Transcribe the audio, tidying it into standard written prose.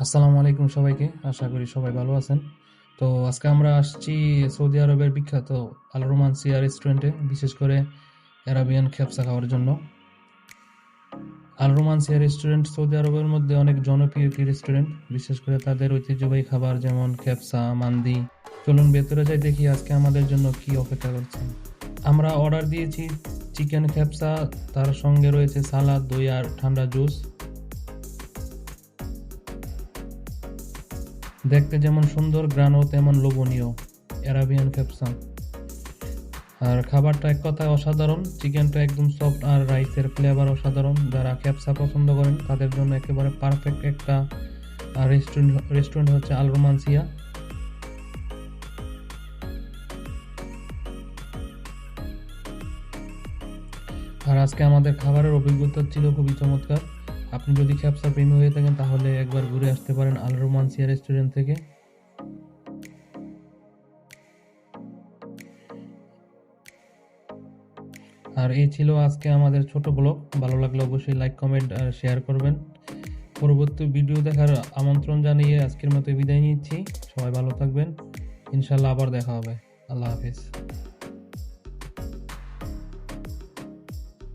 আসসালামু আলাইকুম সবাইকে। আশা করি সবাই ভালো আছেন। তো আজকে আমরা আসছি সৌদি আরবের বিখ্যাত আল রোমানসিয়া রেস্টুরেন্টে, বিশেষ করে অ্যারাবিয়ান খেপসা খাওয়ার জন্য। আল রোমানসিয়া রেস্টুরেন্ট সৌদি আরবের মধ্যে অনেক জনপ্রিয় একটি রেস্টুরেন্ট, বিশেষ করে তাদের ঐতিহ্যবাহী খাবার যেমন খেপসা, মান্দি। চলুন ভেতরে যাই, দেখি আজকে আমাদের জন্য কি অপেক্ষা করছে। আমরা অর্ডার দিয়েছি চিকেন খেপসা, তার সঙ্গে রয়েছে সালাদ, দই আর ঠান্ডা জুস। দেখতে যেমন সুন্দর, গ্রানও তেমন লোভনীয় অ্যারাবিয়ান ক্যাপসা। আর খাবারটা এক কথায় অসাধারণ। চিকেনটা একদম সফট আর রাইসের ফ্লেভার অসাধারণ। যারা ক্যাপসা পছন্দ করেন তাদের জন্য একেবারে পারফেক্ট একটা রেস্টুরেন্ট হচ্ছে আল রোমানসিয়া। আর আজকে আমাদের খাবারের অভিজ্ঞতা ছিল খুবই চমৎকার। আপনি যদি ক্যাপসা প্রেমী হয়ে থাকেন তাহলে একবার ঘুরে আসতে পারেন আল রোমানসিয়া রেস্টুরেন্ট থেকে। আর এই ছিল আজকে আমাদের ছোট ব্লগ। ভালো লাগলে অবশ্যই লাইক, কমেন্ট আর শেয়ার করবেন। পরবর্তী ভিডিও দেখার আমন্ত্রণ জানিয়ে আজকের মতো বিদায় নিচ্ছি। সবাই ভালো থাকবেন। ইনশাল্লাহ আবার দেখা হবে। আল্লাহ হাফেজ।